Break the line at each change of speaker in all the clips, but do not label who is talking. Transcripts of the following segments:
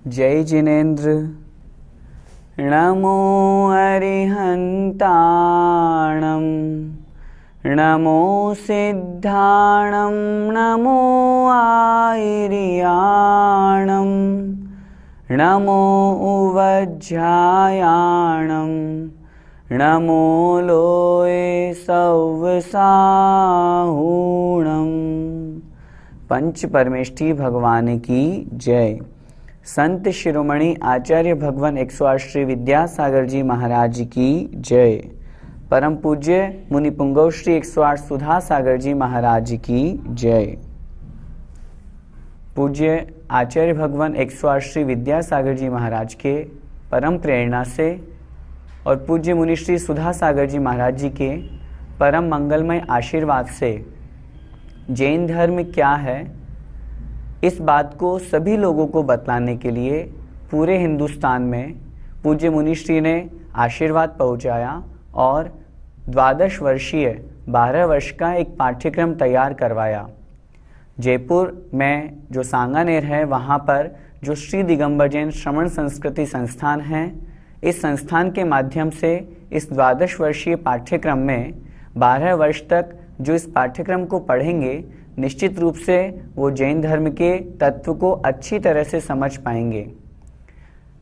जय जिनेन्द्र। नमो अरिहन्ताणं नमो सिद्धाणं नमो आयर्याणं नमो उवज्झायाणं नमो लोये सव्वसाहूणं। पंच परमेष्ठी भगवान की जय। संत शिरोमणि आचार्य भगवान 108 श्री विद्यासागर जी महाराज की जय। परम पूज्य मुनि पुंगव श्री 108 सुधा सागर जी महाराज की जय। पूज्य आचार्य भगवान 108 श्री विद्यासागर जी महाराज के परम प्रेरणा से और पूज्य मुनि श्री सुधा सागर जी महाराज जी के परम मंगलमय आशीर्वाद से जैन धर्म क्या है, इस बात को सभी लोगों को बतलाने के लिए पूरे हिंदुस्तान में पूज्य मुनिश्री ने आशीर्वाद पहुंचाया और 12 वर्षीय 12 वर्ष का एक पाठ्यक्रम तैयार करवाया। जयपुर में जो सांगानेर है, वहाँ पर जो श्री दिगंबर जैन श्रवण संस्कृति संस्थान है, इस संस्थान के माध्यम से इस 12 वर्षीय पाठ्यक्रम में 12 वर्ष तक जो इस पाठ्यक्रम को पढ़ेंगे, निश्चित रूप से वो जैन धर्म के तत्व को अच्छी तरह से समझ पाएंगे।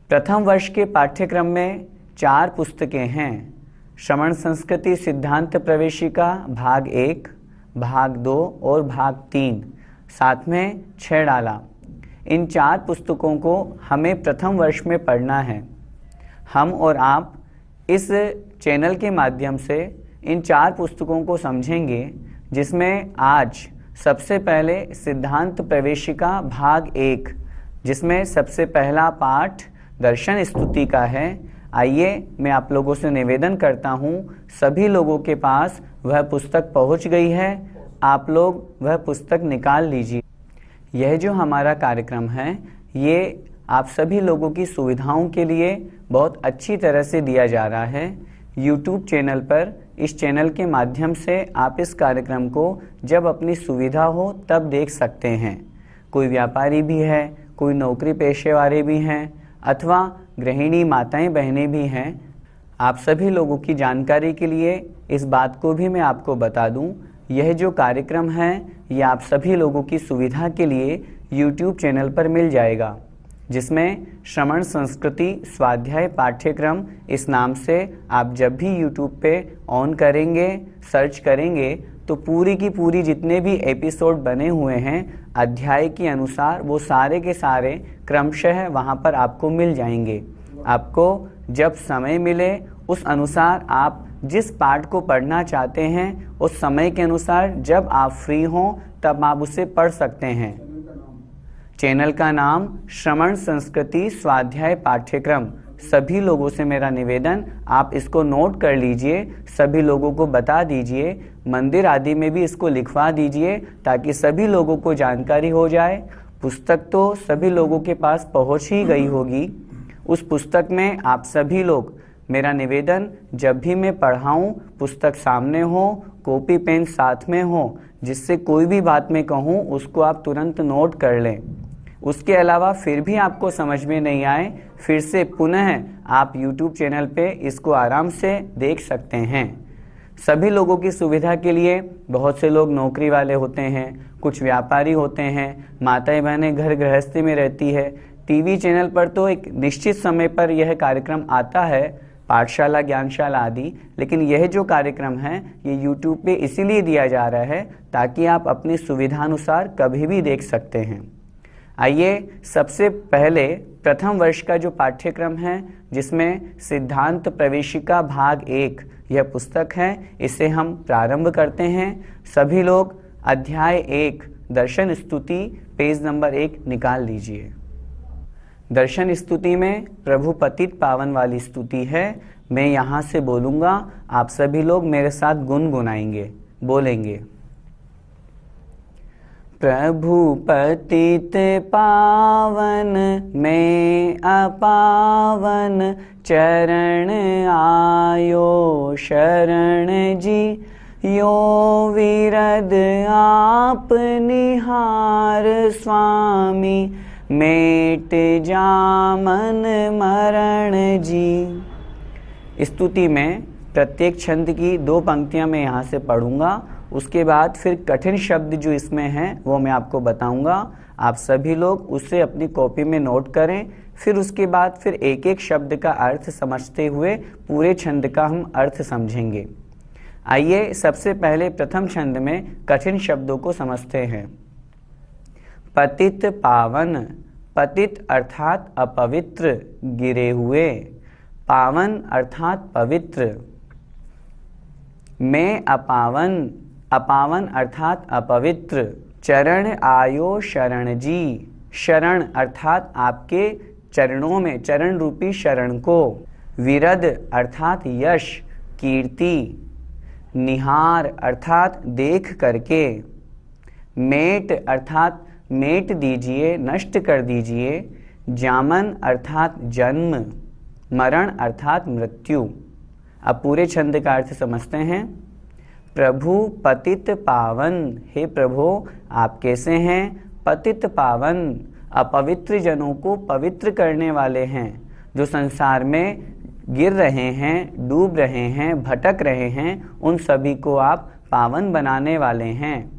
प्रथम वर्ष के पाठ्यक्रम में 4 पुस्तकें हैं। श्रवण संस्कृति सिद्धांत प्रवेशिका भाग 1, भाग 2 और भाग 3, साथ में 6 डाला। इन 4 पुस्तकों को हमें प्रथम वर्ष में पढ़ना है। हम और आप इस चैनल के माध्यम से इन 4 पुस्तकों को समझेंगे, जिसमें आज सबसे पहले सिद्धांत प्रवेशिका भाग 1, जिसमें सबसे पहला पाठ दर्शन स्तुति का है। आइए मैं आप लोगों से निवेदन करता हूँ, सभी लोगों के पास वह पुस्तक पहुँच गई है, आप लोग वह पुस्तक निकाल लीजिए। यह जो हमारा कार्यक्रम है, ये आप सभी लोगों की सुविधाओं के लिए बहुत अच्छी तरह से दिया जा रहा है। YouTube चैनल पर इस चैनल के माध्यम से आप इस कार्यक्रम को जब अपनी सुविधा हो तब देख सकते हैं। कोई व्यापारी भी है, कोई नौकरी पेशे वाले भी हैं, अथवा गृहिणी माताएं बहनें भी हैं। आप सभी लोगों की जानकारी के लिए इस बात को भी मैं आपको बता दूं, यह जो कार्यक्रम है ये आप सभी लोगों की सुविधा के लिए YouTube चैनल पर मिल जाएगा, जिसमें श्रवण संस्कृति स्वाध्याय पाठ्यक्रम इस नाम से आप जब भी YouTube पे ऑन करेंगे, सर्च करेंगे, तो पूरी की पूरी जितने भी एपिसोड बने हुए हैं अध्याय के अनुसार, वो सारे के सारे क्रमशः वहाँ पर आपको मिल जाएंगे। आपको जब समय मिले उस अनुसार आप जिस पाठ को पढ़ना चाहते हैं, उस समय के अनुसार जब आप फ्री हों तब आप उसे पढ़ सकते हैं। चैनल का नाम श्रवण संस्कृति स्वाध्याय पाठ्यक्रम। सभी लोगों से मेरा निवेदन, आप इसको नोट कर लीजिए, सभी लोगों को बता दीजिए, मंदिर आदि में भी इसको लिखवा दीजिए, ताकि सभी लोगों को जानकारी हो जाए। पुस्तक तो सभी लोगों के पास पहुंच ही गई होगी। उस पुस्तक में आप सभी लोग, मेरा निवेदन, जब भी मैं पढ़ाऊँ पुस्तक सामने हो, कॉपी पेन साथ में हो, जिससे कोई भी बात मैं कहूँ उसको आप तुरंत नोट कर लें। उसके अलावा फिर भी आपको समझ में नहीं आए, फिर से पुनः आप YouTube चैनल पे इसको आराम से देख सकते हैं। सभी लोगों की सुविधा के लिए, बहुत से लोग नौकरी वाले होते हैं, कुछ व्यापारी होते हैं, माताएं बहनें घर गृहस्थी में रहती है। टीवी चैनल पर तो एक निश्चित समय पर यह कार्यक्रम आता है, पाठशाला ज्ञानशाला आदि, लेकिन यह जो कार्यक्रम है ये YouTube पे इसीलिए दिया जा रहा है ताकि आप अपनी सुविधानुसार कभी भी देख सकते हैं। आइए सबसे पहले प्रथम वर्ष का जो पाठ्यक्रम है, जिसमें सिद्धांत प्रवेशिका भाग 1 यह पुस्तक है, इसे हम प्रारंभ करते हैं। सभी लोग अध्याय 1 दर्शन स्तुति पेज नंबर 1 निकाल लीजिए। दर्शन स्तुति में प्रभु पतित पावन वाली स्तुति है। मैं यहाँ से बोलूँगा, आप सभी लोग मेरे साथ गुनगुनाएंगे, बोलेंगे। प्रभु पतित पावन में अपावन चरण आयो शरण जी, यो विरद आप निहार स्वामी मेट जामन मरण जी। स्तुति में प्रत्येक छंद की 2 पंक्तियां मैं यहाँ से पढ़ूंगा, उसके बाद फिर कठिन शब्द जो इसमें हैं वो मैं आपको बताऊंगा। आप सभी लोग उसे अपनी कॉपी में नोट करें, फिर उसके बाद फिर एक एक शब्द का अर्थ समझते हुए पूरे छंद का हम अर्थ समझेंगे। आइए सबसे पहले प्रथम छंद में कठिन शब्दों को समझते हैं। पतित पावन, पतित अर्थात अपवित्र, गिरे हुए, पावन अर्थात पवित्र। मैं अपावन, अपावन अर्थात अपवित्र। चरण आयो शरण जी, शरण अर्थात आपके चरणों में, चरण रूपी शरण को। विरद अर्थात यश, कीर्ति। निहार अर्थात देख करके। मेट अर्थात मेट दीजिए, नष्ट कर दीजिए। जामन अर्थात जन्म। मरण अर्थात मृत्यु। अब पूरे छंद का अर्थ समझते हैं। प्रभु पतित पावन, हे प्रभु आप कैसे हैं? पतित पावन, अपवित्र जनों को पवित्र करने वाले हैं, जो संसार में गिर रहे हैं, डूब रहे हैं, भटक रहे हैं, उन सभी को आप पावन बनाने वाले हैं।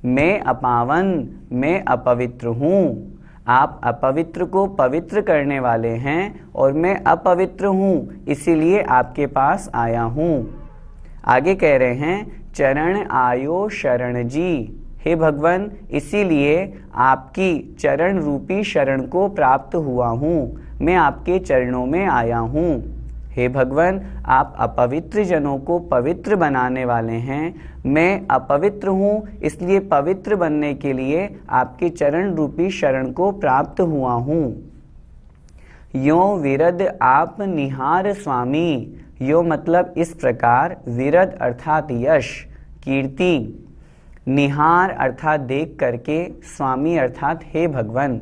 मैं अपावन, मैं अपवित्र हूँ। आप अपवित्र को पवित्र करने वाले हैं और मैं अपवित्र हूँ, इसीलिए आपके पास आया हूँ। आगे कह रहे हैं चरण आयो शरण जी, हे भगवान इसीलिए आपकी चरण रूपी शरण को प्राप्त हुआ हूँ, मैं आपके चरणों में आया हूँ। हे भगवान आप अपवित्र जनों को पवित्र बनाने वाले हैं, मैं अपवित्र हूँ, इसलिए पवित्र बनने के लिए आपके चरण रूपी शरण को प्राप्त हुआ हूँ। यो विरद आप निहार स्वामी, यो मतलब इस प्रकार, विरद अर्थात यश, कीर्ति। निहार अर्थात देख करके, स्वामी अर्थात हे भगवान।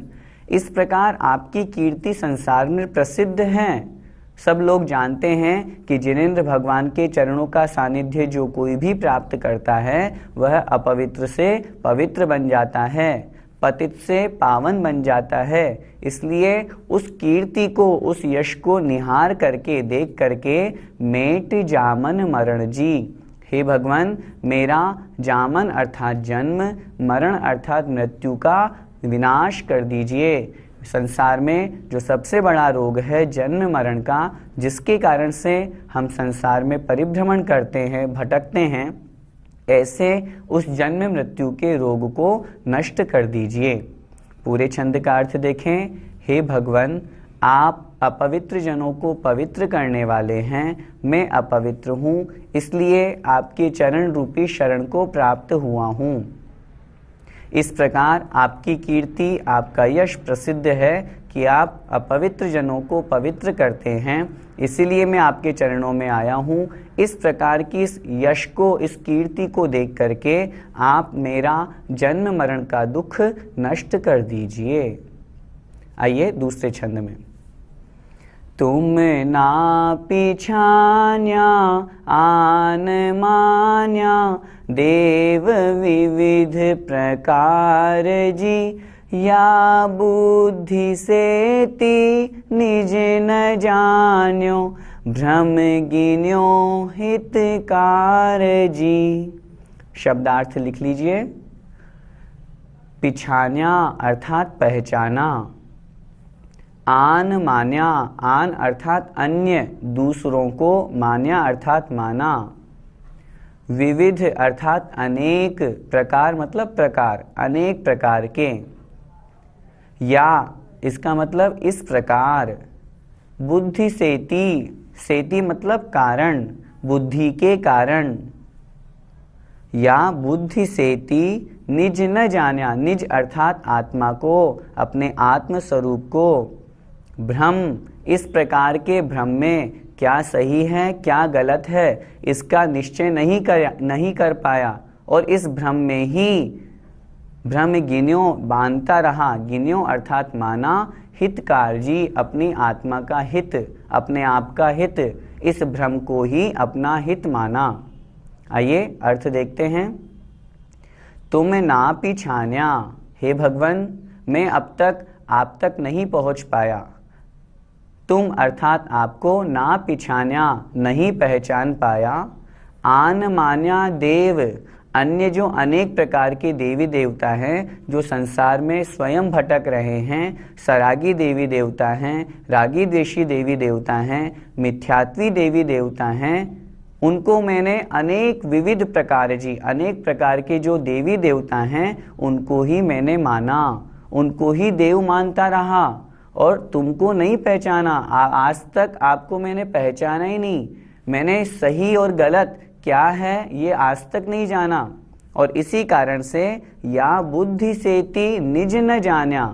इस प्रकार आपकी कीर्ति संसार में प्रसिद्ध है। सब लोग जानते हैं कि जिनेंद्र भगवान के चरणों का सानिध्य जो कोई भी प्राप्त करता है वह अपवित्र से पवित्र बन जाता है, पतित से पावन बन जाता है। इसलिए उस कीर्ति को, उस यश को निहार करके, देख करके मेट जामन मरण जी, हे भगवान मेरा जामन अर्थात जन्म, मरण अर्थात मृत्यु का विनाश कर दीजिए। संसार में जो सबसे बड़ा रोग है जन्म मरण का, जिसके कारण से हम संसार में परिभ्रमण करते हैं, भटकते हैं, ऐसे उस जन्म मृत्यु के रोग को नष्ट कर दीजिए। पूरे छंद का अर्थ देखें। हे भगवान आप अपवित्र जनों को पवित्र करने वाले हैं, मैं अपवित्र हूँ, इसलिए आपके चरण रूपी शरण को प्राप्त हुआ हूँ। इस प्रकार आपकी कीर्ति, आपका यश प्रसिद्ध है कि आप अपवित्र जनों को पवित्र करते हैं, इसीलिए मैं आपके चरणों में आया हूँ। इस प्रकार की इस यश को, इस कीर्ति को देख करके आप मेरा जन्म मरण का दुख नष्ट कर दीजिए। आइए दूसरे छंद में। तुम ना पिछान्या आन मान्या, देव विविध प्रकार जी। या बुद्धि से ती निज न जान्यो, भ्रम गिन्यो हितकार जी। शब्दार्थ लिख लीजिए। पिछान्या अर्थात पहचाना। आन मान्या, आन अर्थात अन्य, दूसरों को, मान्या अर्थात माना। विविध अर्थात अनेक, प्रकार मतलब प्रकार, अनेक प्रकार के। या इसका मतलब इस प्रकार। बुद्धि सेति, सेति मतलब कारण, बुद्धि के कारण। या बुद्धि सेति निज न जान्या, निज अर्थात आत्मा को, अपने आत्म स्वरूप को। भ्रम, इस प्रकार के भ्रम में क्या सही है क्या गलत है इसका निश्चय नहीं कर पाया, और इस भ्रम में ही भ्रम गिन्यो बांधता रहा। गिन्यो अर्थात माना, हितकार जी अपनी आत्मा का हित, अपने आप का हित, इस भ्रम को ही अपना हित माना। आइए अर्थ देखते हैं। तुम ना पिछान्या, हे भगवान मैं अब तक आप तक नहीं पहुंच पाया। तुम अर्थात आपको ना पिछान्या नहीं पहचान पाया। आन मान्या देव अन्य जो अनेक प्रकार के देवी देवता हैं जो संसार में स्वयं भटक रहे हैं, सरागी देवी देवता हैं, रागी द्वेषी देवी देवता हैं, मिथ्यात्वी देवी देवता हैं, उनको मैंने अनेक विविध प्रकार अनेक प्रकार के जो देवी देवता हैं उनको ही मैंने माना, उनको ही देव मानता रहा और तुमको नहीं पहचाना। आज तक आपको मैंने पहचाना ही नहीं। मैंने सही और गलत क्या है ये आज तक नहीं जाना। और इसी कारण से या बुद्धि सेति निज न जान्या,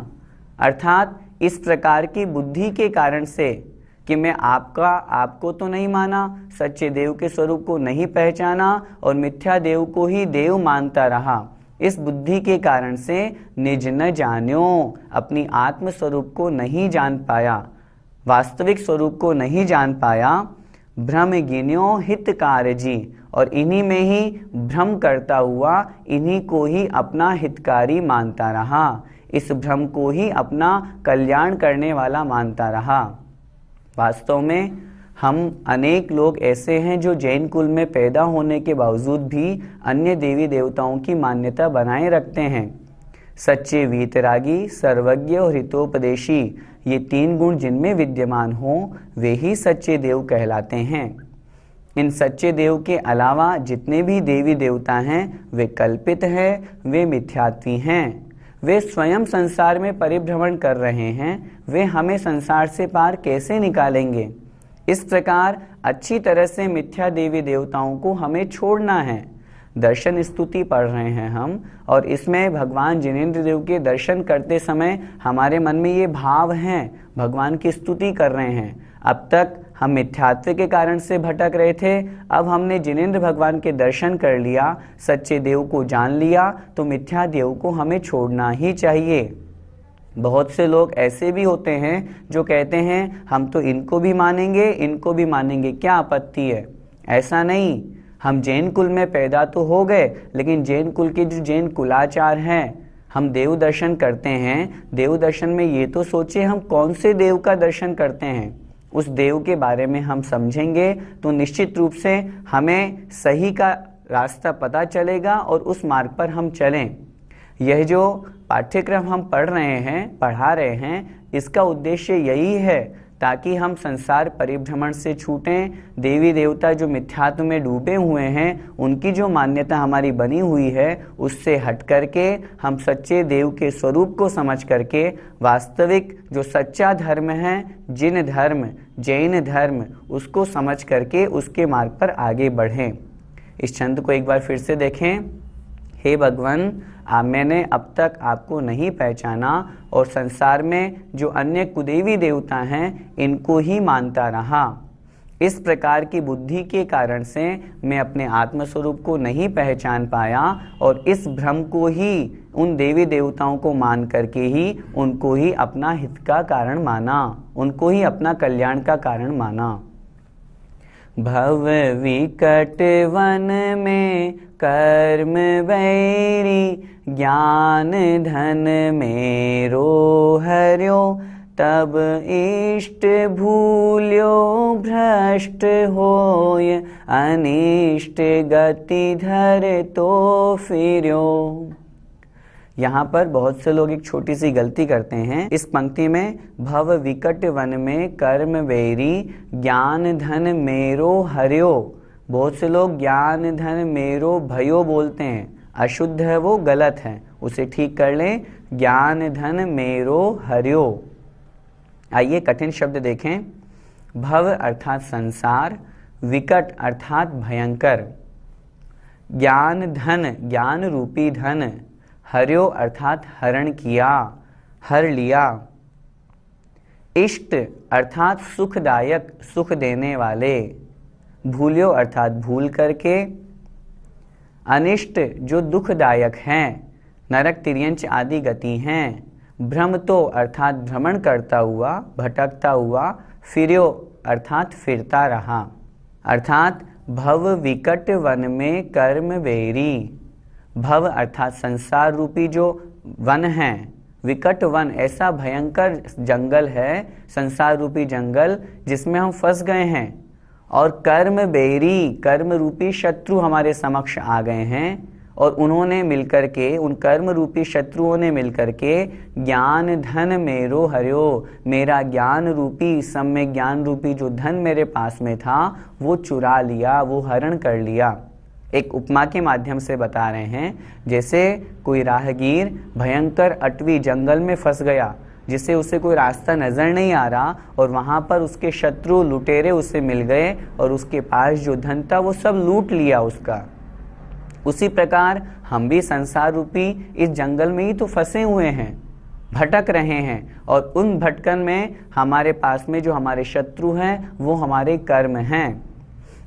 अर्थात इस प्रकार की बुद्धि के कारण से कि मैं आपको तो नहीं माना, सच्चे देव के स्वरूप को नहीं पहचाना और मिथ्या देव को ही देव मानता रहा। इस बुद्धि के कारण से निज न जान्यो, अपनी आत्म स्वरूप को नहीं जान पाया, वास्तविक स्वरूप को नहीं जान पाया। भ्रम गिन्यो हितकार जी, और इन्हीं में ही भ्रम करता हुआ इन्हीं को ही अपना हितकारी मानता रहा, इस भ्रम को ही अपना कल्याण करने वाला मानता रहा। वास्तव में हम अनेक लोग ऐसे हैं जो जैन कुल में पैदा होने के बावजूद भी अन्य देवी देवताओं की मान्यता बनाए रखते हैं। सच्चे वीतरागी, सर्वज्ञ और हितोपदेशी, ये तीन गुण जिनमें विद्यमान हो वे ही सच्चे देव कहलाते हैं। इन सच्चे देव के अलावा जितने भी देवी देवता हैं वे कल्पित हैं, वे मिथ्यात्वी हैं। वे स्वयं संसार में परिभ्रमण कर रहे हैं, वे हमें संसार से पार कैसे निकालेंगे। इस प्रकार अच्छी तरह से मिथ्या देवी देवताओं को हमें छोड़ना है। दर्शन स्तुति पढ़ रहे हैं हम, और इसमें भगवान जिनेंद्र देव के दर्शन करते समय हमारे मन में ये भाव हैं, भगवान की स्तुति कर रहे हैं। अब तक हम मिथ्यात्व के कारण से भटक रहे थे, अब हमने जिनेंद्र भगवान के दर्शन कर लिया, सच्चे देव को जान लिया, तो मिथ्या देव को हमें छोड़ना ही चाहिए। बहुत से लोग ऐसे भी होते हैं जो कहते हैं हम तो इनको भी मानेंगे, इनको भी मानेंगे, क्या आपत्ति है। ऐसा नहीं, हम जैन कुल में पैदा तो हो गए, लेकिन जैन कुल के जो जैन कुलाचार हैं, हम देव दर्शन करते हैं, देव दर्शन में ये तो सोचे हम कौन से देव का दर्शन करते हैं, उस देव के बारे में हम समझेंगे तो निश्चित रूप से हमें सही का रास्ता पता चलेगा और उस मार्ग पर हम चलें। यह जो पाठ्यक्रम हम पढ़ा रहे हैं, इसका उद्देश्य यही है ताकि हम संसार परिभ्रमण से छूटें। देवी देवता जो मिथ्यात्व में डूबे हुए हैं, उनकी जो मान्यता हमारी बनी हुई है, उससे हट करके हम सच्चे देव के स्वरूप को समझ करके वास्तविक जो सच्चा धर्म है, जिन धर्म, जैन धर्म, उसको समझ करके उसके मार्ग पर आगे बढ़ें। इस छंद को एक बार फिर से देखें। हे भगवान, मैंने अब तक आपको नहीं पहचाना और संसार में जो अन्य कुदेवी देवता हैं इनको ही मानता रहा। इस प्रकार की बुद्धि के कारण से मैं अपने आत्मस्वरूप को नहीं पहचान पाया और इस भ्रम को ही, उन देवी देवताओं को मान करके ही उनको ही अपना हित का कारण माना, उनको ही अपना कल्याण का कारण माना। भव विकट वन में कर्म वैरी, ज्ञान धन मेरो हर्यो, तब इष्ट भूल्यो भ्रष्ट होय, अनिष्ट गति धर तो फिर्यो। यहाँ पर बहुत से लोग एक छोटी सी गलती करते हैं। इस पंक्ति में भव विकट वन में कर्म वैरी, ज्ञान धन मेरो हर्यो, बहुत से लोग ज्ञान धन मेरो भयो बोलते हैं, अशुद्ध है वो, गलत है, उसे ठीक कर लें। ज्ञान धन मेरो हर्यो। आइए कठिन शब्द देखें। भव अर्थात संसार, विकट अर्थात भयंकर, ज्ञान धन ज्ञान रूपी धन, हर्यो अर्थात हरण किया, हर लिया, इष्ट अर्थात सुखदायक, सुख देने वाले, भूल्यो अर्थात भूल करके, अनिष्ट जो दुखदायक हैं, नरक तिर्यंच आदि गति हैं, भ्रम तो अर्थात भ्रमण करता हुआ, भटकता हुआ, फिर्यो अर्थात फिरता रहा। अर्थात भव विकट वन में कर्म वेरी, भव अर्थात संसार रूपी जो वन है, विकट वन, ऐसा भयंकर जंगल है, संसार रूपी जंगल जिसमें हम फंस गए हैं। और कर्म बेरी, कर्म रूपी शत्रु हमारे समक्ष आ गए हैं और उन्होंने मिलकर के, उन कर्म रूपी शत्रुओं ने मिलकर के ज्ञान धन मेरो हर्यो, मेरा ज्ञान रूपी, सम्यक ज्ञान रूपी जो धन मेरे पास में था वो चुरा लिया, वो हरण कर लिया। एक उपमा के माध्यम से बता रहे हैं, जैसे कोई राहगीर भयंकर अटवी जंगल में फंस गया, जिससे उसे कोई रास्ता नजर नहीं आ रहा और वहां पर उसके शत्रु लुटेरे उसे मिल गए और उसके पास जो धन था वो सब लूट लिया उसका। उसी प्रकार हम भी संसार रूपी इस जंगल में ही तो फंसे हुए हैं, भटक रहे हैं, और उन भटकन में हमारे पास में जो हमारे शत्रु हैं वो हमारे कर्म हैं।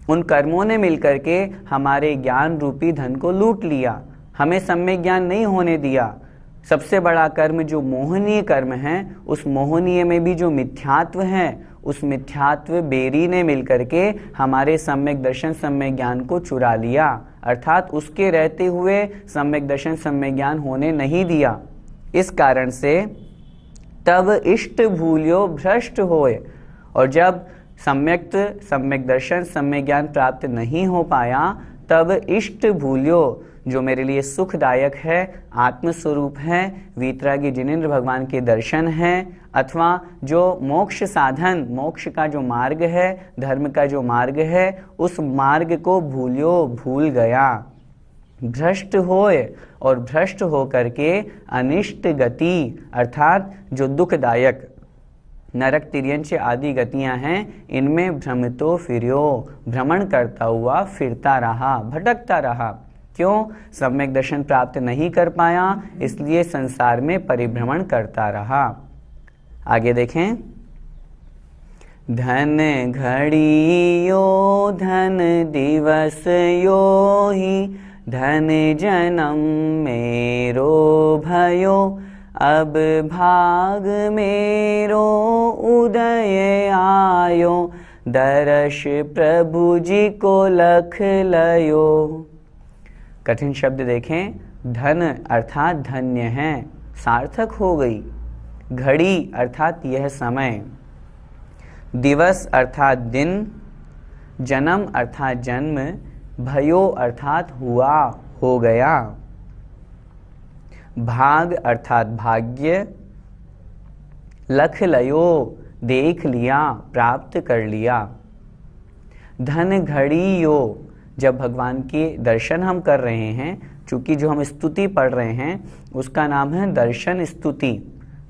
उन कर्मों ने मिलकर के हमारे ज्ञान रूपी धन को लूट लिया, हमें सम्यक ज्ञान नहीं होने दिया। सबसे बड़ा कर्म जो मोहनीय कर्म है, उस मोहनीय में भी जो मिथ्यात्व है, उस मिथ्यात्व बेरी ने मिलकर के हमारे सम्यक दर्शन सम्यक ज्ञान को चुरा लिया, अर्थात उसके रहते हुए सम्यक दर्शन सम्यक ज्ञान होने नहीं दिया। इस कारण से तब इष्ट भूल्यो भ्रष्ट होए, और जब सम्यक दर्शन सम्यक ज्ञान प्राप्त नहीं हो पाया, तब इष्ट भूल्यो, जो मेरे लिए सुखदायक है, आत्मस्वरूप है, वीतरागी जिनेंद्र भगवान के दर्शन है, अथवा जो मोक्ष साधन, मोक्ष का जो मार्ग है, धर्म का जो मार्ग है, उस मार्ग को भूल्यो, भूल गया, भ्रष्ट होए, और भ्रष्ट हो करके अनिष्ट गति, अर्थात जो दुखदायक नरक तिर्यंच आदि गतियां हैं, इनमें भ्रमितो फिर्यो, भ्रमण करता हुआ फिरता रहा, भटकता रहा। क्यों? सम्यक दर्शन प्राप्त नहीं कर पाया, इसलिए संसार में परिभ्रमण करता रहा। आगे देखें, धन घड़ी यो धन दिवस यो ही, धन जन्म मेरो भयो, अब भाग मेरो उदय आयो, दर्श प्रभु जी को लख लयो। कठिन शब्द देखें, धन अर्थात धन्य है, सार्थक हो गई, घड़ी अर्थात यह समय, दिवस अर्थात दिन, जन्म अर्थात जन्म, भयो अर्थात हुआ, हो गया, भाग अर्थात भाग्य, लख लयो देख लिया, प्राप्त कर लिया। धन घड़ी यो, जब भगवान के दर्शन हम कर रहे हैं, चूंकि जो हम स्तुति पढ़ रहे हैं उसका नाम है दर्शन स्तुति।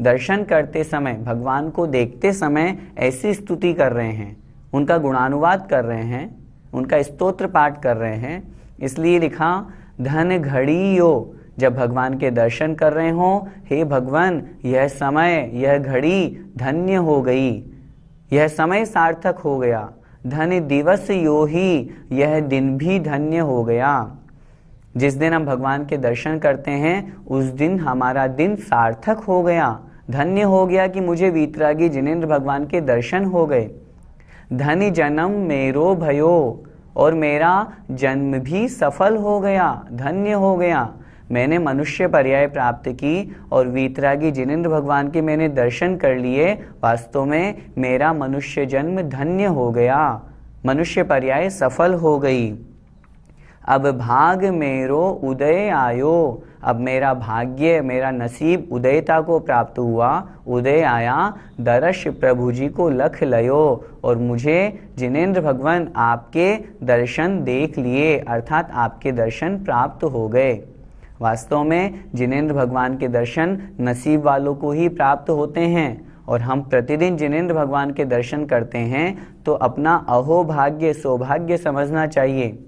दर्शन करते समय, भगवान को देखते समय ऐसी स्तुति कर रहे हैं, उनका गुणानुवाद कर रहे हैं, उनका स्तोत्र पाठ कर रहे हैं, इसलिए लिखा धन घड़ी यो, जब भगवान के दर्शन कर रहे हो, हे भगवान यह समय, यह घड़ी धन्य हो गई, यह समय सार्थक हो गया। धन दिवस यो ही, यह दिन भी धन्य हो गया। जिस दिन हम भगवान के दर्शन करते हैं उस दिन हमारा दिन सार्थक हो गया, धन्य हो गया कि मुझे वीतरागी जिनेंद्र भगवान के दर्शन हो गए। धन जन्म मेरो भयो, और मेरा जन्म भी सफल हो गया, धन्य हो गया। मैंने मनुष्य पर्याय प्राप्त की और वीतरागी जिनेंद्र भगवान के मैंने दर्शन कर लिए, वास्तव में मेरा मनुष्य जन्म धन्य हो गया, मनुष्य पर्याय सफल हो गई। अब भाग मेरो उदय आयो, अब मेरा भाग्य, मेरा नसीब उदयता को प्राप्त हुआ, उदय आया, दर्श प्रभु जी को लख लयो, और मुझे जिनेंद्र भगवान आपके दर्शन देख लिए, अर्थात आपके दर्शन प्राप्त हो गए। वास्तव में जिनेंद्र भगवान के दर्शन नसीब वालों को ही प्राप्त होते हैं, और हम प्रतिदिन जिनेंद्र भगवान के दर्शन करते हैं तो अपना अहोभाग्य सौभाग्य समझना चाहिए।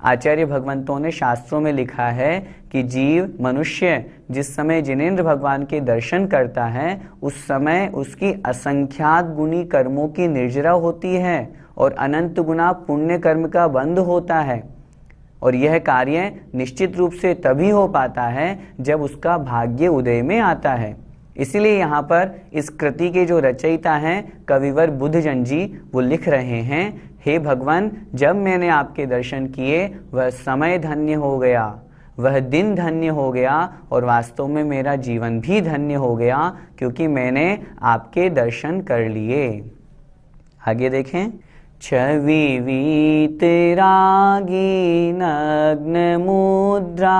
आचार्य भगवंतों ने शास्त्रों में लिखा है कि जीव मनुष्य जिस समय जिनेंद्र भगवान के दर्शन करता है, उस समय उसकी असंख्यात गुणी कर्मों की निर्जरा होती है और अनंत गुना पुण्य कर्म का बंध होता है, और यह कार्य निश्चित रूप से तभी हो पाता है जब उसका भाग्य उदय में आता है। इसीलिए यहाँ पर इस कृति के जो रचयिता हैं कविवर बुद्धजन जी, वो लिख रहे हैं, हे भगवान, जब मैंने आपके दर्शन किए वह समय धन्य हो गया, वह दिन धन्य हो गया और वास्तव में मेरा जीवन भी धन्य हो गया, क्योंकि मैंने आपके दर्शन कर लिए। आगे देखें, छवि वीतरागी नग्न मुद्रा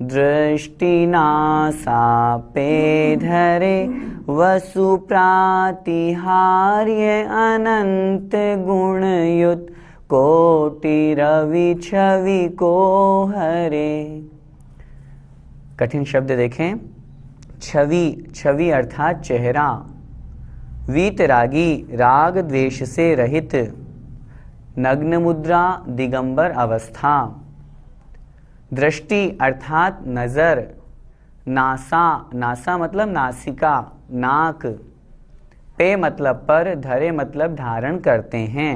दृष्टि नासापे धरे वसु प्रातिहार्य अनंत गुणयुत कोटि रवि छवि को हरे। कठिन शब्द देखें। छवि, छवि अर्थात चेहरा। वीतरागी, राग द्वेष से रहित। नग्न मुद्रा, दिगंबर अवस्था। दृष्टि अर्थात नजर। नासा, नासा मतलब नासिका, नाक। पे मतलब पर, धरे मतलब धारण करते हैं।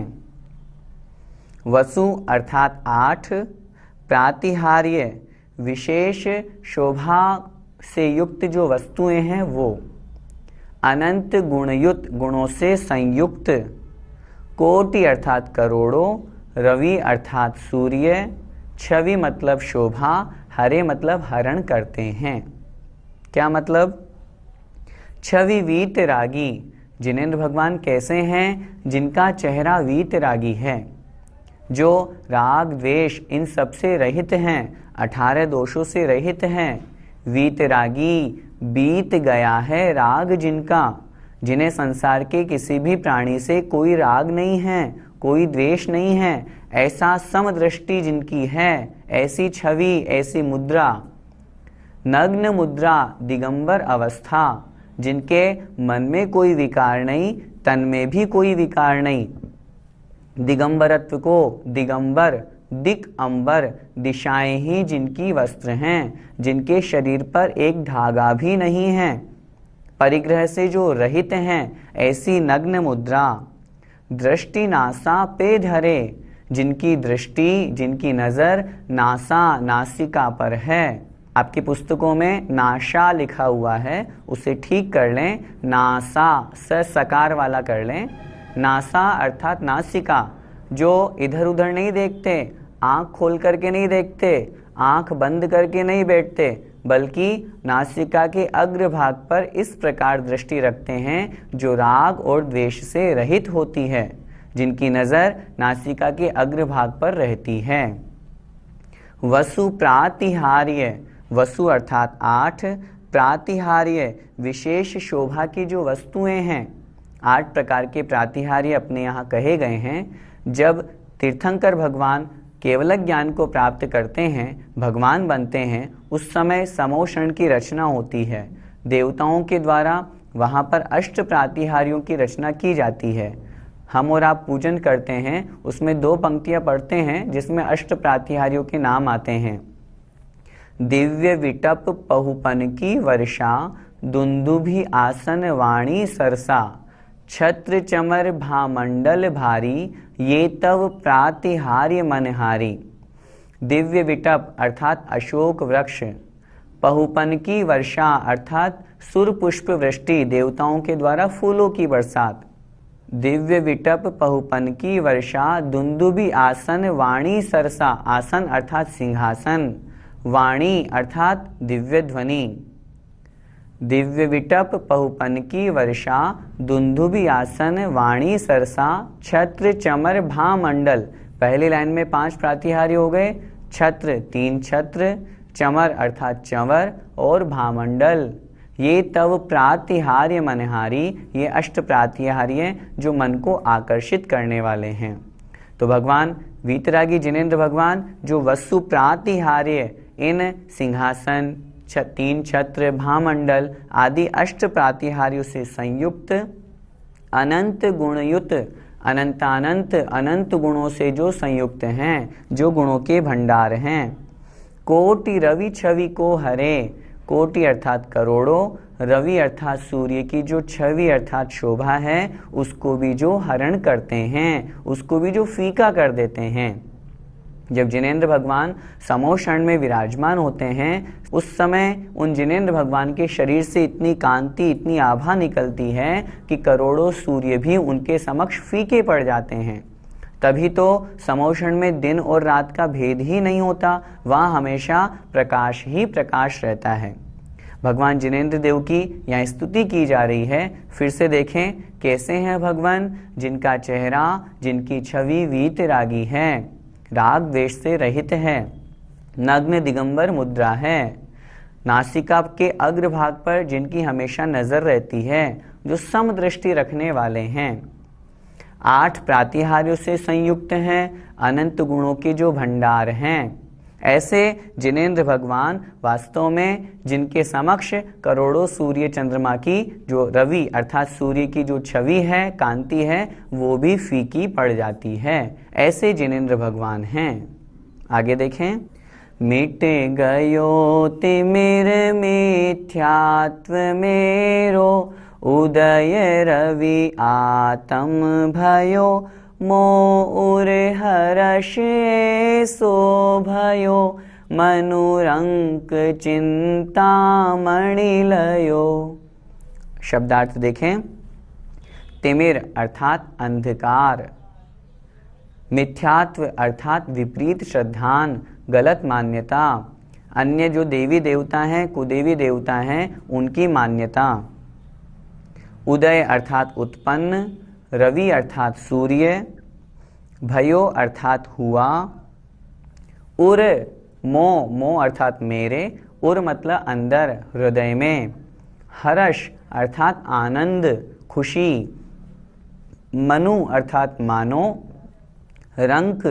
वसु अर्थात 8। प्रातिहार्य, विशेष शोभा से युक्त जो वस्तुएं हैं वो। अनंत गुणयुक्त, गुणों से संयुक्त। कोटि अर्थात करोड़ों। रवि अर्थात सूर्य। छवि मतलब शोभा। हरे मतलब हरण करते हैं। क्या मतलब? छवि वीतरागी, जिनेंद्र भगवान कैसे हैं? जिनका चेहरा वीतरागी है, जो राग द्वेष इन सब से रहित हैं, 18 दोषों से रहित हैं। वीतरागी, बीत गया है राग जिनका, जिन्हें संसार के किसी भी प्राणी से कोई राग नहीं है, कोई द्वेष नहीं है, ऐसा समदृष्टि जिनकी है, ऐसी छवि, ऐसी मुद्रा। नग्न मुद्रा, दिगंबर अवस्था, जिनके मन में कोई विकार नहीं, तन में भी कोई विकार नहीं। दिगंबरत्व को दिगंबर, दिक अंबर, दिशाएं ही जिनकी वस्त्र हैं, जिनके शरीर पर एक धागा भी नहीं है, परिग्रह से जो रहित हैं, ऐसी नग्न मुद्रा। दृष्टि नासा पे धरे, जिनकी दृष्टि, जिनकी नजर नासा, नासिका पर है। आपकी पुस्तकों में नाशा लिखा हुआ है, उसे ठीक कर लें, नासा, सकार वाला कर लें। नासा अर्थात नासिका, जो इधर उधर नहीं देखते, आंख खोल करके नहीं देखते, आंख बंद करके नहीं बैठते, बल्कि नासिका के अग्रभाग पर इस प्रकार दृष्टि रखते हैं जो राग और द्वेष से रहित होती है, जिनकी नजर नासिका के अग्रभाग पर रहती है। वसु प्रातिहार्य, वसु अर्थात 8। प्रातिहार्य, विशेष शोभा की जो वस्तुएं हैं। 8 प्रकार के प्रातिहार्य अपने यहाँ कहे गए हैं। जब तीर्थंकर भगवान केवल ज्ञान को प्राप्त करते हैं, भगवान बनते हैं, उस समय समोषण की रचना होती है। देवताओं के द्वारा वहाँ पर 8 प्रातिहार्यों की रचना की जाती है। हम और आप पूजन करते हैं, उसमें 2 पंक्तियाँ पढ़ते हैं जिसमें 8 प्रातिहार्यों के नाम आते हैं। दिव्य विटप पहुपन की वर्षा, दुंदुभि आसन वाणी सरसा, छत्र चमर भामंडल भारी, ये तव प्रातिहार्य मनहारी। दिव्य विटप अर्थात अशोक वृक्ष। पहुपन की वर्षा अर्थात सुर पुष्प वृष्टि, देवताओं के द्वारा फूलों की बरसात। दिव्य विटप पहुपन की वर्षा, दुंदुभि आसन वाणी सरसा, आसन अर्थात सिंहासन, वाणी अर्थात दिव्य ध्वनि। दिव्य विटप पहुपन की वर्षा, दुंदुभि आसन वाणी सरसा, छत्र चमर भामंडल। पहली लाइन में 5 प्रातिहार्य हो गए। छत्र 3 छत्र, चमर अर्थात चंवर, और भामंडल। ये तव प्रातिहार्य मनहारी, ये 8 प्रातिहार्य जो मन को आकर्षित करने वाले हैं। तो भगवान वीतरागी जिनेंद्र भगवान जो वसु प्रातिहार्य, इन सिंहासन, 3 छत्र, भामंडल आदि 8 प्रातिहार्यों से संयुक्त, अनंत गुणयुक्त, अनंतानंत अनंत गुणों से जो संयुक्त हैं, जो गुणों के भंडार हैं। कोटि रवि छवि को हरे, कोटि अर्थात करोड़ों, रवि अर्थात सूर्य की जो छवि अर्थात शोभा है, उसको भी जो हरण करते हैं, उसको भी जो फीका कर देते हैं। जब जिनेंद्र भगवान समोषण में विराजमान होते हैं, उस समय उन जिनेंद्र भगवान के शरीर से इतनी कांति, इतनी आभा निकलती है कि करोड़ों सूर्य भी उनके समक्ष फीके पड़ जाते हैं। तभी तो समोषण में दिन और रात का भेद ही नहीं होता, वहाँ हमेशा प्रकाश ही प्रकाश रहता है। भगवान जिनेंद्र देव की यहाँ स्तुति की जा रही है। फिर से देखें कैसे हैं भगवान, जिनका चेहरा, जिनकी छवि वीतरागी है, राग द्वेष से रहित है, नग्न दिगंबर मुद्रा है, नासिका के अग्रभाग पर जिनकी हमेशा नजर रहती है, जो समदृष्टि रखने वाले हैं, 8 प्रातिहार्यों से संयुक्त हैं, अनंत गुणों के जो भंडार हैं, ऐसे जिनेंद्र भगवान वास्तव में जिनके समक्ष करोड़ों सूर्य चंद्रमा की जो रवि अर्थात सूर्य की जो छवि है, कांति है, वो भी फीकी पड़ जाती है, ऐसे जिनेंद्र भगवान हैं। आगे देखें, मिट गयो तिमिर मिथ्यात्व मेरो, उदय रवि आत्म भयो, मोर हर्षे सो भयो, मनुरंक चिंतामणि लयो। शब्दार्थ देखें, तिमिर अर्थात अंधकार, मिथ्यात्व अर्थात विपरीत श्रद्धान, गलत मान्यता, अन्य जो देवी देवता हैं, कुदेवी देवता हैं, उनकी मान्यता, उदय अर्थात उत्पन्न, रवि अर्थात सूर्य, भयो अर्थात हुआ, उर मो अर्थात मेरे, उर मतलब अंदर हृदय में, हर्ष अर्थात आनंद खुशी, मनु अर्थात मानो, रंक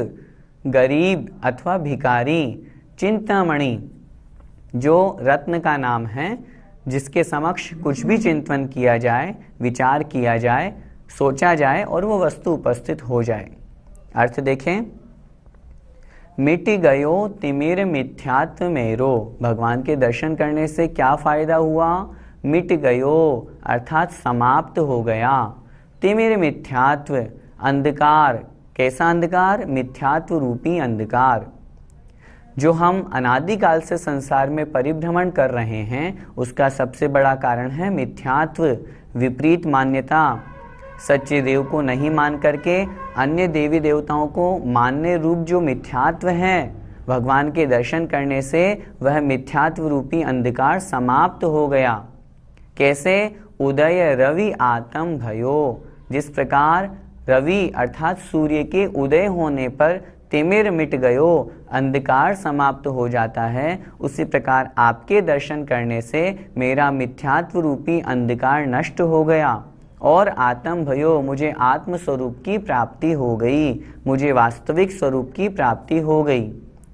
गरीब अथवा भिखारी, चिंतामणि जो रत्न का नाम है, जिसके समक्ष कुछ भी चिंतन किया जाए, विचार किया जाए, सोचा जाए और वो वस्तु उपस्थित हो जाए। अर्थ देखें, मिट गयो तिमिर मिथ्यात्व मेरो, भगवान के दर्शन करने से क्या फायदा हुआ? मिट गयो अर्थात समाप्त हो गया, तिमिर मिथ्यात्व अंधकार, कैसा अंधकार? मिथ्यात्व रूपी अंधकार, जो हम अनादिकाल से संसार में परिभ्रमण कर रहे हैं, उसका सबसे बड़ा कारण है मिथ्यात्व, विपरीत मान्यता, सच्चे देव को नहीं मान करके अन्य देवी देवताओं को मानने रूप जो मिथ्यात्व है, भगवान के दर्शन करने से वह मिथ्यात्व रूपी अंधकार समाप्त हो गया। कैसे? उदय रवि आत्म भयो, जिस प्रकार रवि अर्थात सूर्य के उदय होने पर तिमिर मिट गयो, अंधकार समाप्त हो जाता है, उसी प्रकार आपके दर्शन करने से मेरा मिथ्यात्व रूपी अंधकार नष्ट हो गया और आत्म भयो, मुझे आत्म स्वरूप की प्राप्ति हो गई, मुझे वास्तविक स्वरूप की प्राप्ति हो गई।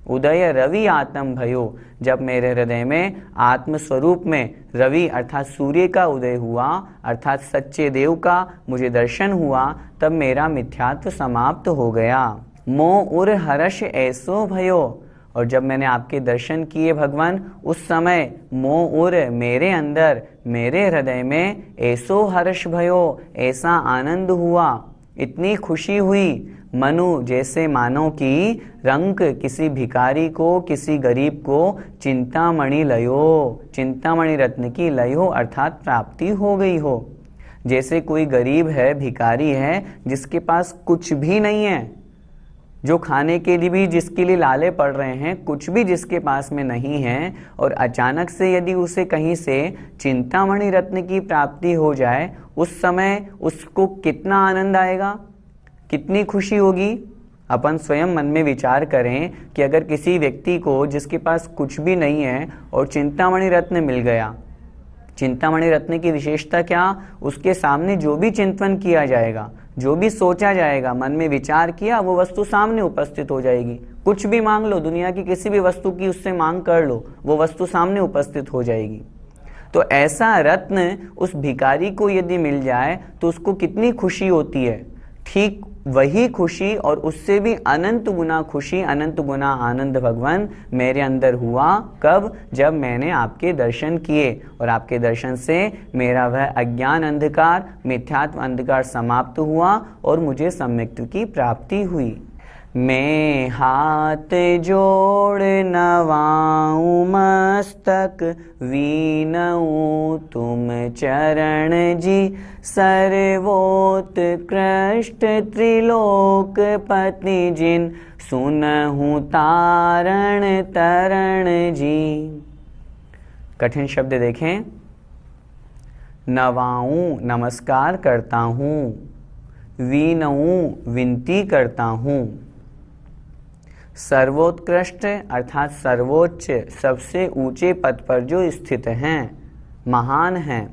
उदय रवि आत्म भयो, जब मेरे हृदय में आत्म स्वरूप में रवि अर्थात सूर्य का उदय हुआ, अर्थात सच्चे देव का मुझे दर्शन हुआ, तब मेरा मिथ्यात्व समाप्त हो गया। मोह उर हर्ष ऐसो भयो, और जब मैंने आपके दर्शन किए भगवान, उस समय मोह उर मेरे अंदर, मेरे हृदय में ऐसो हर्ष भयो, ऐसा आनंद हुआ, इतनी खुशी हुई, मनु जैसे मानो कि रंक किसी भिखारी को, किसी गरीब को चिंतामणि लयो, चिंतामणि रत्न की लयो अर्थात प्राप्ति हो गई हो। जैसे कोई गरीब है, भिखारी है, जिसके पास कुछ भी नहीं है, जो खाने के लिए भी जिसके लिए लाले पड़ रहे हैं, कुछ भी जिसके पास में नहीं है, और अचानक से यदि उसे कहीं से चिंतामणि रत्न की प्राप्ति हो जाए, उस समय उसको कितना आनंद आएगा, कितनी खुशी होगी। अपन स्वयं मन में विचार करें कि अगर किसी व्यक्ति को जिसके पास कुछ भी नहीं है और चिंतामणि रत्न मिल गया, चिंतामणि रत्न की विशेषता क्या? उसके सामने जो भी चिंतन किया जाएगा, जो भी सोचा जाएगा, मन में विचार किया, वो वस्तु सामने उपस्थित हो जाएगी। कुछ भी मांग लो, दुनिया की किसी भी वस्तु की उससे मांग कर लो, वो वस्तु सामने उपस्थित हो जाएगी। तो ऐसा रत्न उस भिखारी को यदि मिल जाए तो उसको कितनी खुशी होती है। ठीक वही खुशी और उससे भी अनंत गुना खुशी, अनंत गुना आनंद भगवान मेरे अंदर हुआ। कब? जब मैंने आपके दर्शन किए, और आपके दर्शन से मेरा वह अज्ञान अंधकार, मिथ्यात्व अंधकार समाप्त हुआ और मुझे सम्यक्त्व की प्राप्ति हुई। मैं हाथ जोड़ नवाऊं मस्तक, वीनऊं तुम चरण जी, सर्वोत्कृष्ट त्रिलोकपति जिन, सुनहु तारण तरण जी। कठिन शब्द देखें। नवाऊं नमस्कार करता हूँ, वीनऊं विनती करता हूँ। सर्वोत्कृष्ट अर्थात सर्वोच्च, सबसे ऊंचे पद पर जो स्थित हैं, महान हैं।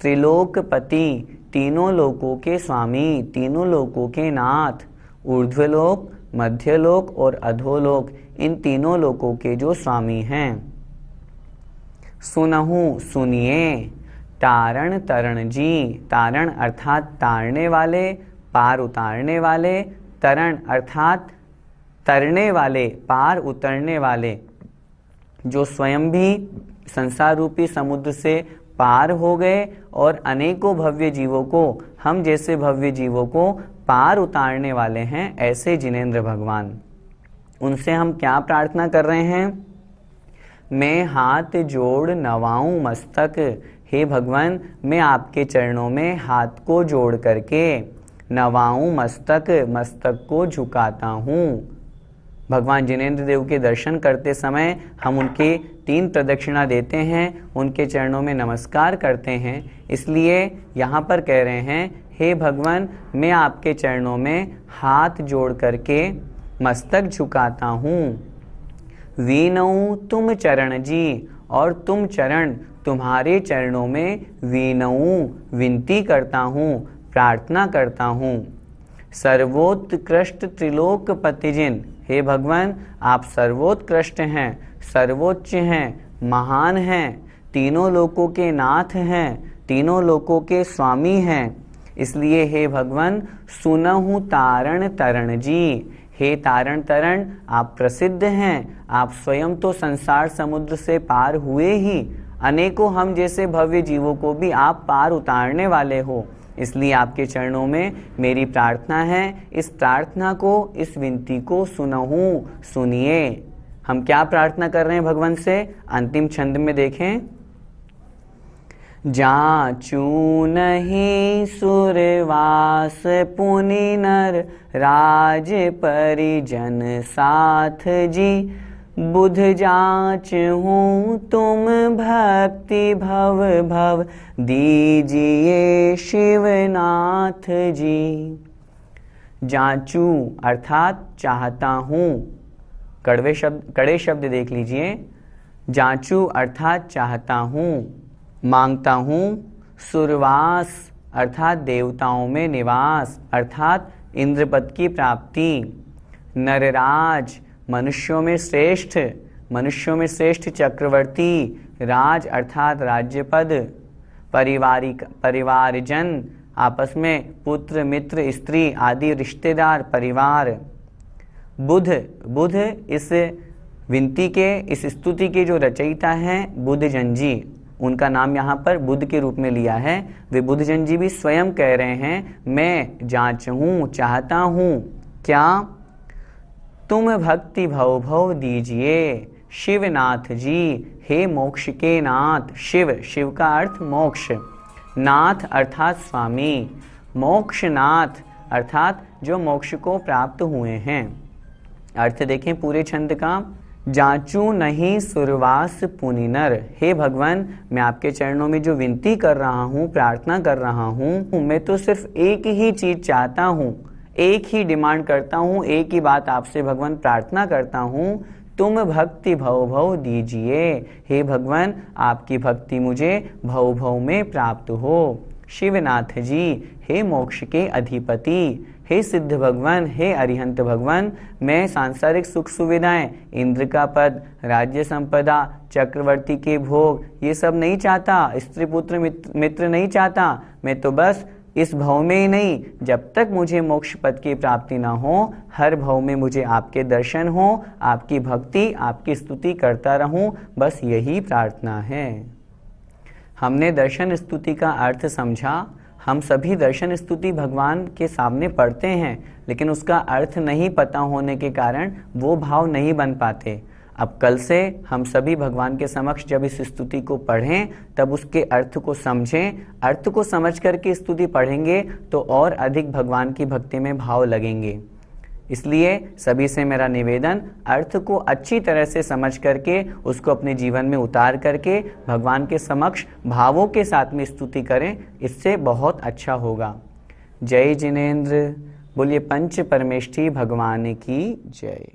त्रिलोकपति, तीनों लोकों के स्वामी, तीनों लोकों के नाथ। ऊर्ध्वलोक, मध्यलोक और अधोलोक, इन तीनों लोकों के जो स्वामी हैं। सुनहु सुनिए, तारण तरण जी, तारण अर्थात तारने वाले, पार उतारने वाले। तरण अर्थात तरने वाले, पार उतरने वाले, जो स्वयं भी संसार रूपी समुद्र से पार हो गए और अनेकों भव्य जीवों को, हम जैसे भव्य जीवों को पार उतारने वाले हैं, ऐसे जिनेंद्र भगवान। उनसे हम क्या प्रार्थना कर रहे हैं? मैं हाथ जोड़ नवाऊं मस्तक, हे भगवान मैं आपके चरणों में हाथ को जोड़ करके नवाऊं मस्तक, मस्तक को झुकाता हूँ। भगवान जिनेंद्र देव के दर्शन करते समय हम उनके 3 प्रदक्षिणा देते हैं, उनके चरणों में नमस्कार करते हैं। इसलिए यहाँ पर कह रहे हैं, हे भगवान मैं आपके चरणों में हाथ जोड़ करके मस्तक झुकाता हूँ। वीनऊ तुम चरण जी, और तुम चरण, तुम्हारे चरणों में वीनऊ विनती करता हूँ, प्रार्थना करता हूँ। सर्वोत्कृष्ट त्रिलोकपति जिन, हे भगवान आप सर्वोत्कृष्ट हैं, सर्वोच्च हैं, महान हैं, तीनों लोकों के नाथ हैं, तीनों लोकों के स्वामी हैं। इसलिए हे भगवान सुनहु तारण तरण जी, हे तारण तरण आप प्रसिद्ध हैं, आप स्वयं तो संसार समुद्र से पार हुए ही, अनेकों हम जैसे भव्य जीवों को भी आप पार उतारने वाले हो। इसलिए आपके चरणों में मेरी प्रार्थना है, इस प्रार्थना को, इस विनती को सुनहु, सुनिए। हम क्या प्रार्थना कर रहे हैं भगवान से? अंतिम छंद में देखें। जाचू नहीं सुरवास पुनि नर, राज परिजन साथ जी, बुध जाच हूँ तुम भक्ति भव भव, दीजिए शिवनाथ जी। जाचू अर्थात चाहता हूँ। कड़े शब्द देख लीजिए। जाचू अर्थात चाहता हूँ, मांगता हूँ। सुरवास अर्थात देवताओं में निवास, अर्थात इंद्रपद की प्राप्ति। नरराज मनुष्यों में श्रेष्ठ, मनुष्यों में श्रेष्ठ चक्रवर्ती। राज अर्थात राज्यपद। परिवारजन आपस में पुत्र मित्र स्त्री आदि रिश्तेदार परिवार। बुध इस विनती के, इस स्तुति के जो रचयिता हैं बुधजन जी, उनका नाम यहाँ पर बुध के रूप में लिया है। वे बुधजन जी भी स्वयं कह रहे हैं, मैं जांचूं, चाहता हूँ क्या? तुम भक्ति भव भव दीजिए शिवनाथ जी, हे मोक्ष के नाथ। शिव का अर्थ मोक्ष, नाथ अर्थात स्वामी, मोक्षनाथ अर्थात जो मोक्ष को प्राप्त हुए हैं। अर्थ देखें पूरे छंद का। जांचू नहीं सुरवास पुनि नर, हे भगवान मैं आपके चरणों में जो विनती कर रहा हूँ, प्रार्थना कर रहा हूँ, मैं तो सिर्फ एक ही चीज चाहता हूँ, एक ही डिमांड करता हूँ, एक ही बात आपसे भगवान प्रार्थना करता हूँ, तुम भक्ति भव भव दीजिए। हे भगवान आपकी भक्ति मुझे भव भव में प्राप्त हो। शिवनाथ जी, हे मोक्ष के अधिपति, हे सिद्ध भगवान, हे अरिहंत भगवान, मैं सांसारिक सुख सुविधाएं, इंद्र का पद, राज्य संपदा, चक्रवर्ती के भोग, ये सब नहीं चाहता, स्त्री पुत्र मित्र नहीं चाहता। मैं तो बस इस भव में ही नहीं, जब तक मुझे मोक्ष पद की प्राप्ति ना हो, हर भव में मुझे आपके दर्शन हो, आपकी भक्ति, आपकी स्तुति करता रहूं, बस यही प्रार्थना है। हमने दर्शन स्तुति का अर्थ समझा। हम सभी दर्शन स्तुति भगवान के सामने पढ़ते हैं, लेकिन उसका अर्थ नहीं पता होने के कारण वो भाव नहीं बन पाते। अब कल से हम सभी भगवान के समक्ष जब इस स्तुति को पढ़ें तब उसके अर्थ को समझें। अर्थ को समझ करके स्तुति पढ़ेंगे तो और अधिक भगवान की भक्ति में भाव लगेंगे। इसलिए सभी से मेरा निवेदन, अर्थ को अच्छी तरह से समझ करके उसको अपने जीवन में उतार करके भगवान के समक्ष भावों के साथ में स्तुति करें, इससे बहुत अच्छा होगा। जय जिनेंद्र। बोलिए पंच परमेष्ठी भगवान की जय।